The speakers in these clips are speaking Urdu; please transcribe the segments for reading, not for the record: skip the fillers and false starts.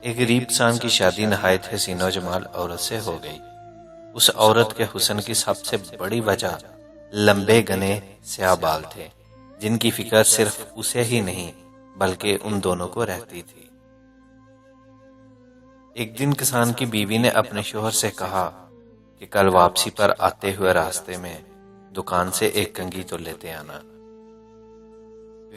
ایک غریب کسان کی شادی نہایت حسین و جمال عورت سے ہو گئی۔ اس عورت کے حسن کی سب سے بڑی وجہ لمبے گھنے سیاہ بال تھے، جن کی فکر صرف اسے ہی نہیں بلکہ ان دونوں کو رہتی تھی۔ ایک دن کسان کی بیوی نے اپنے شوہر سے کہا کہ کل واپسی پر آتے ہوئے راستے میں دکان سے ایک کنگھی تو لیتے آنا۔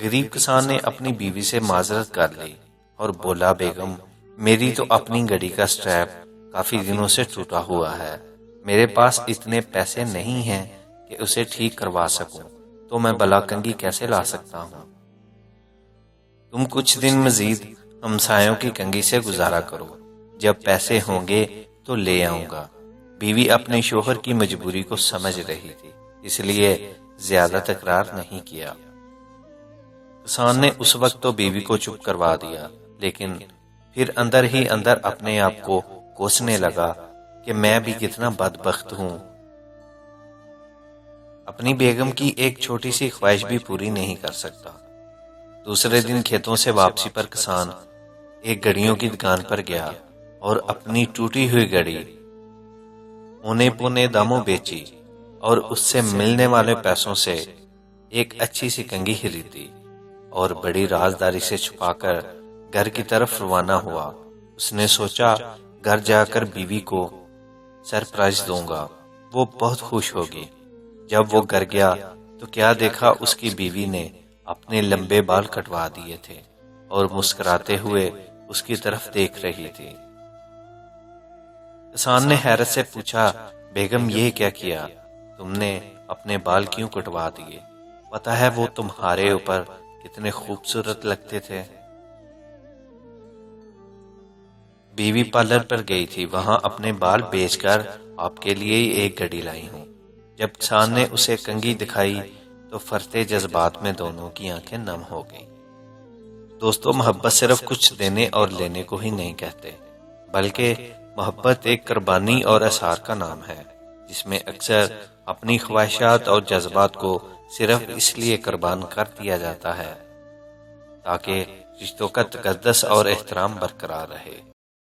غریب کسان نے اپنی بیوی سے معذرت کر لی اور بولا، بیگم میری تو اپنی گھڑی کا سٹریپ کافی دنوں سے ٹوٹا ہوا ہے، میرے پاس اتنے پیسے نہیں ہیں کہ اسے ٹھیک کروا سکوں، تو میں بلا کنگھی کیسے لا سکتا ہوں؟ تم کچھ دن مزید ہمسایوں کی کنگھی سے گزارا کرو، جب پیسے ہوں گے تو لے آؤں گا۔ بیوی اپنے شوہر کی مجبوری کو سمجھ رہی تھی، اس لیے زیادہ تکرار نہیں کیا۔ کسان نے اس وقت تو بیوی کو چپ کروا دیا، لیکن پھر اندر ہی اندر اپنے آپ کو کوسنے لگا کہ میں بھی کتنا بدبخت ہوں، اپنی بیگم کی ایک چھوٹی سی خواہش بھی پوری نہیں کر سکتا۔ دوسرے دن کھیتوں سے واپسی پر کسان ایک گھڑیوں کی دکان پر گیا اور اپنی ٹوٹی ہوئی گھڑی اونے پونے داموں بیچی اور اس سے ملنے والے پیسوں سے ایک اچھی سی کنگھی خریدی اور بڑی رازداری سے چھپا کر گھر کی طرف روانہ ہوا۔ اس نے سوچا گھر جا کر بیوی کو سرپرائز دوں گا، وہ بہت خوش ہوگی۔ جب وہ گھر گیا تو کیا دیکھا، اس کی بیوی نے اپنے لمبے بال کٹوا دیے تھے اور مسکراتے ہوئے اس کی طرف دیکھ رہی تھی۔ کسان نے حیرت سے پوچھا، بیگم یہ کیا کیا؟ تم نے اپنے بال کیوں کٹوا دیے؟ پتہ ہے وہ تمہارے اوپر کتنے خوبصورت لگتے تھے۔ بیوی پارلر پر گئی تھی، وہاں اپنے بال بیچ کر آپ کے لیے ہی ایک گھڑی لائی ہوں۔ جب کسان نے اسے کنگھی دکھائی تو فرتے جذبات میں دونوں کی آنکھیں نم ہو گئیں۔ دوستو، محبت صرف کچھ دینے اور لینے کو ہی نہیں کہتے، بلکہ محبت ایک قربانی اور اثار کا نام ہے، جس میں اکثر اپنی خواہشات اور جذبات کو صرف اس لیے قربان کر دیا جاتا ہے تاکہ رشتوں کا تقدس اور احترام برقرار رہے۔